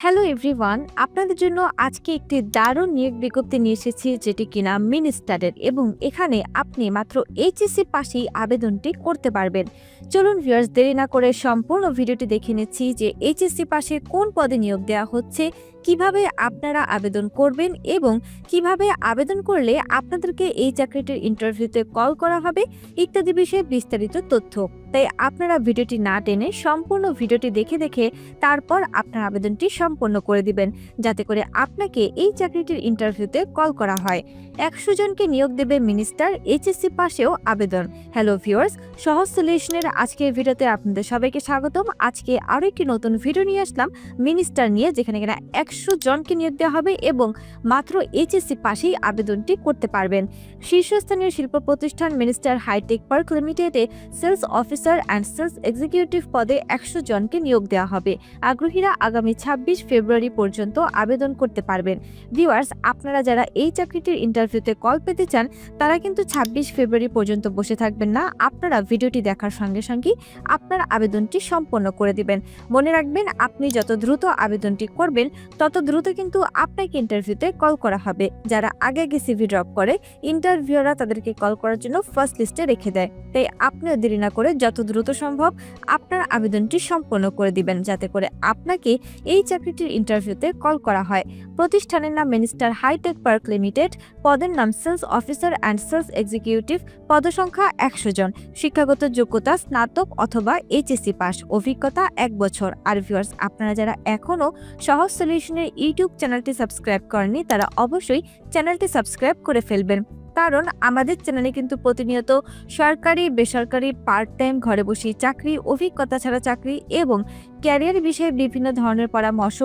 Hello everyone, আপনাদের জন্য আজকে একটি দারুণ নিয়োগ বিজ্ঞপ্তি নিয়ে এসেছি যেটি কিনা মিনিস্টারের এবং এখানে আপনি মাত্র এইচএসসি পাশেই আবেদনটি করতে পারবেন। চলুন ভিউয়ার্স, দেরি না করে সম্পূর্ণ ভিডিওটি দেখে নিচ্ছি যে এইচএসসি পাশে কোন পদে নিয়োগ দেওয়া হচ্ছে, কিভাবে আপনারা আবেদন করবেন এবং কিভাবে আবেদন করলে আপনাদেরকে এই চাকরিটির ইন্টারভিউতে কল করা হবে ইত্যাদি বিষয়ে বিস্তারিত তথ্য। তাই আপনারা ভিডিওটি না টেনে সম্পূর্ণ ভিডিওটি দেখে তারপর আপনার আবেদনটি সম্পন্ন করে দিবেন, যাতে করে আপনাকে এই চাকরিটির ইন্টারভিউতে কল করা হয়। 100 জনকে নিয়োগ দেবে মিনিস্টার, এইচএসসি পাশেও আবেদন। হ্যালো ভিউয়ার্স, সহজ সলিউশনের আজকের ভিডিওতে আপনাদের সবাইকে স্বাগতম। আজকে আরও একটি নতুন ভিডিও নিয়ে আসলাম মিনিস্টার নিয়ে, যেখানে কিনা 100 জনকে নিয়োগ দেওয়া হবে এবং মাত্র এইচএসসি পাশেই আবেদনটি করতে পারবেন। শীর্ষস্থানীয় শিল্প প্রতিষ্ঠান মিনিস্টার হাইটেক পার্ক লিমিটেডে sales officer and sales executive পদে 100 জনকে নিয়োগ দেওয়া হবে। আগ্রহীরা আগামী 26 ফেব্রুয়ারি পর্যন্ত আবেদন করতে পারবেন। ভিউয়ার্স, আপনারা যারা এই চাকরিটির ইন্টারভিউতে কল পেতে চান তারা কিন্তু 26 ফেব্রুয়ারি পর্যন্ত বসে থাকবেন না। আপনারা ভিডিওটি দেখার সঙ্গে সঙ্গেই আপনার আবেদনটি সম্পন্ন করে দিবেন। মনে রাখবেন, আপনি যত দ্রুত আবেদনটি করবেন তত দ্রুত কিন্তু আপনাকে ইন্টারভিউতে কল করা হবে। যারা আগে সিভি ড্রপ করে, ইন্টারভিউরা তাদেরকে কল করার জন্য ফার্স্ট লিস্টে রেখে দেয়। তাই আপনিও দেরি না করে যত দ্রুত সম্ভব আপনার আবেদনটি সম্পন্ন করে দিবেন, যাতে করে আপনাকে এই চাকরিটির ইন্টারভিউতে কল করা হয়। প্রতিষ্ঠানের নাম মিনিস্টার হাইটেক পার্ক লিমিটেড, পদের নাম sales officer and sales executive, পদসংখ্যা 100 জন, শিক্ষাগত যোগ্যতা স্নাতক অথবা এইচএসসি পাস, অভিজ্ঞতা 1 বছর। আর ভিউয়ার্স, আপনারা যারা এখনো সহজ সলিউশনের ইউটিউব চ্যানেলটি সাবস্ক্রাইব করেননি তারা অবশ্যই চ্যানেলটি সাবস্ক্রাইব করে ফেলবেন, কারণ আমাদের চ্যানেলে কিন্তু প্রতিনিয়ত সরকারি, বেসরকারি, পার্ট টাইম, ঘরে বসে চাকরি, অভিজ্ঞতা ছাড়া চাকরি এবং ক্যারিয়ার বিষয়ে বিভিন্ন ধরনের পরামর্শ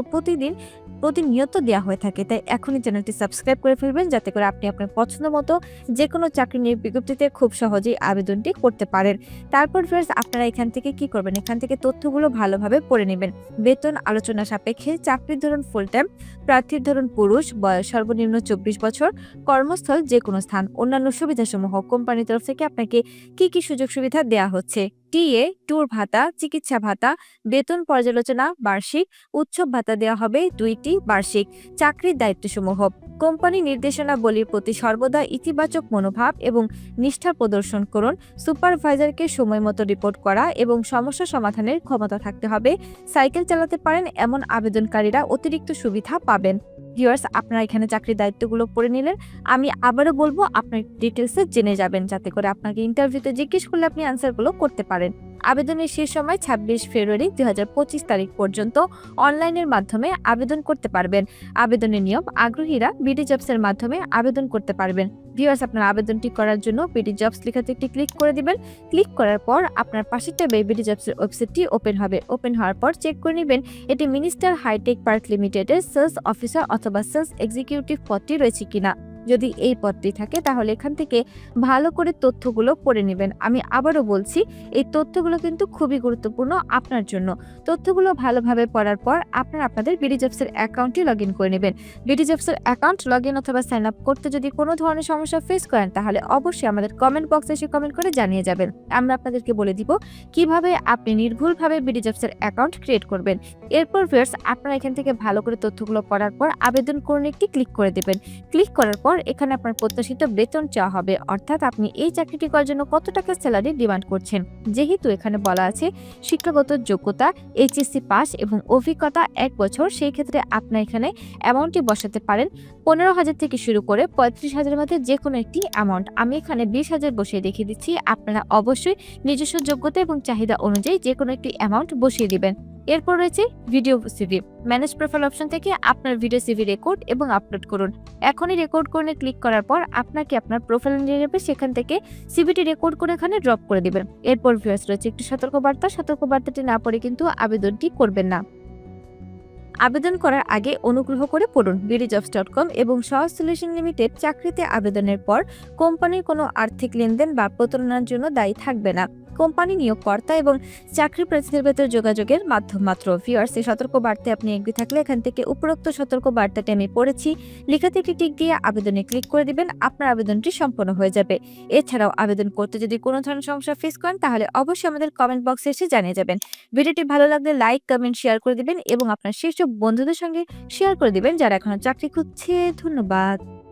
প্রতিনিয়ত দেওয়া হয়ে থাকে। তাই এখনই চ্যানেলটি সাবস্ক্রাইব করে ফেলবেন, যাতে করে আপনি আপনার পছন্দ মতো যে কোনো চাকরি নিয়োগ বিজ্ঞপ্তিতে খুব সহজেই আবেদনটি করতে পারেন। তারপর ফ্রেন্ডস, আপনারা এখান থেকে কি করবেন, এখান থেকে তথ্যগুলো ভালোভাবে পড়ে নেবেন। বেতন আলোচনা সাপেক্ষে, চাকরির ধরন ফুল টাইম, প্রার্থীর ধরন পুরুষ, বয়স সর্বনিম্ন 24 বছর, কর্মস্থল যে কোনো স্থান, অন্যান্য সুবিধাসমূহ, কোম্পানির তরফ থেকে আপনাকে কি সুযোগ সুবিধা দেওয়া হচ্ছে, টিএ, ট্যুর ভাতা, চিকিৎসা ভাতা, বেতন পর্যালোচনা বার্ষিক, উৎসব ভাতা দেওয়া হবে 2টি বার্ষিক। চাকরির দায়িত্বসমূহ, কোম্পানি নির্দেশনাবলীর প্রতি সর্বদা ইতিবাচক মনোভাব এবং নিষ্ঠা প্রদর্শন করুন। সুপারভাইজারকে সময় মতো রিপোর্ট করা এবং সমস্যা সমাধানের ক্ষমতা থাকতে হবে। সাইকেল চালাতে পারেন এমন আবেদনকারীরা অতিরিক্ত সুবিধা পাবেন। ভিউয়ার্স, আপনারা এখানে চাকরির দায়িত্বগুলো পড়ে নিলেন। আমি আবারও বলবো, আপনার ডিটেলসে জেনে যাবেন, যাতে করে আপনাকে ইন্টারভিউতে জিজ্ঞেস করলে আপনি আনসারগুলো করতে পারেন। আবেদনের শেষ সময় 26 ফেব্রুয়ারি 2025 তারিখ পর্যন্ত অনলাইনের মাধ্যমে আবেদন করতে পারবেন। আবেদনের নিয়ম, আগ্রহীরা বিডি জবসের মাধ্যমে আবেদন করতে পারবেন। ভিউয়ার্স, আপনার আবেদনটি করার জন্য বিডি জবস লেখাতে একটি ক্লিক করে দিবেন। ক্লিক করার পর আপনার পাশের ট্যাবে বিডি জবসের ওয়েবসাইটটি ওপেন হবে। ওপেন হওয়ার পর চেক করে নেবেন এটি মিনিস্টার হাইটেক পার্ক লিমিটেডের সেলস অফিসার অথবা সেলস এক্সিকিউটিভ পদটি রয়েছে কিনা। যদি এই পদটি থাকে তাহলে এখান থেকে ভালো করে তথ্যগুলো পড়ে নেবেন। আমি আবারও বলছি, এই তথ্যগুলো কিন্তু খুবই গুরুত্বপূর্ণ আপনার জন্য। তথ্যগুলো ভালোভাবে পড়ার পর আপনাদের বিডি জবসের অ্যাকাউন্টটি লগ ইন করে নেবেন। বিডি জবসের অ্যাকাউন্ট লগ ইন অথবা সাইন আপ করতে যদি কোনো ধরনের সমস্যা ফেস করেন তাহলে অবশ্যই আমাদের কমেন্ট বক্সে এসে কমেন্ট করে জানিয়ে যাবেন। আমরা আপনাদেরকে বলে দিব কিভাবে আপনি নির্ভুলভাবে বিডি জবসের অ্যাকাউন্ট ক্রিয়েট করবেন। এরপর ভিউয়ার্স, আপনারা এখান থেকে ভালো করে তথ্যগুলো পড়ার পর আবেদন করুন একটি ক্লিক করে দেবেন। ক্লিক করার পর এখানে আপনার প্রত্যাশিত বেতন চাওয়া হবে, অর্থাৎ আপনি এই চাকরিটি করার জন্য কত টাকা স্যালারি ডিমান্ড করছেন। যেহেতু এখানে বলা আছে শিক্ষাগত যোগ্যতা এইচএসসি পাস এবং অভিজ্ঞতা 1 বছর, সেই ক্ষেত্রে আপনি এখানে অ্যামাউন্টটি বসাতে পারেন 15,000 থেকে শুরু করে 35,000 মধ্যে যে কোনো একটি অ্যামাউন্ট। আমি এখানে 20,000 বসিয়ে দেখিয়ে দিচ্ছি। আপনারা অবশ্যই নিজস্ব যোগ্যতা এবং চাহিদা অনুযায়ী যে কোনো একটি অ্যামাউন্ট বসিয়ে দিবেন। এরপর রয়েছে video CV. Manage profile option থেকে আপনার ভিডিও সিভি রেকর্ড এবং আপলোড করুন। এখনই রেকর্ড করে ক্লিক করার পর আপনাকে আপনার প্রোফাইল নিয়ে যাবে, সেখান থেকে সিভিটি রেকর্ড করে এখানে ড্রপ করে দিবেন। এরপর ভিউয়ার্স রয়েছে একটি সতর্কবার্তাটি না পড়ে কিন্তু আবেদনটি করবেন না। আবেদন করার আগে অনুগ্রহ করে পড়ুন bdjobs.com এবং সহজ সলিউশন লিমিটেড চাকরিতে আবেদনের পর কোম্পানির কোনো আর্থিক লেনদেন বা প্রতারণার জন্য দায়ী থাকবে না। কোম্পানি, নিয়োগকর্তা এবং চাকরি প্রার্থীদের ভেতর যোগাযোগের মাধ্যম মাত্র। ভিউয়ার্স, এই সতর্ক বার্তায় আপনি এগ্রি থাকলে এখান থেকে উপরোক্ত সতর্ক বার্তাটি আমি পড়েছি লেখাতে একটি টিক দিয়ে আবেদনে ক্লিক করে দিবেন। আপনার আবেদনটি সম্পন্ন হয়ে যাবে। এছাড়াও আবেদন করতে যদি কোনো ধরনের সমস্যা ফেস করেন তাহলে অবশ্যই আমাদের কমেন্ট বক্সে এসে জানিয়ে যাবেন। ভিডিওটি ভালো লাগলে লাইক, কমেন্ট, শেয়ার করে দিবেন এবং আপনার শীর্ষ বন্ধুদের সঙ্গে শেয়ার করে দিবেন যারা এখনো চাকরি খুঁজছে। ধন্যবাদ।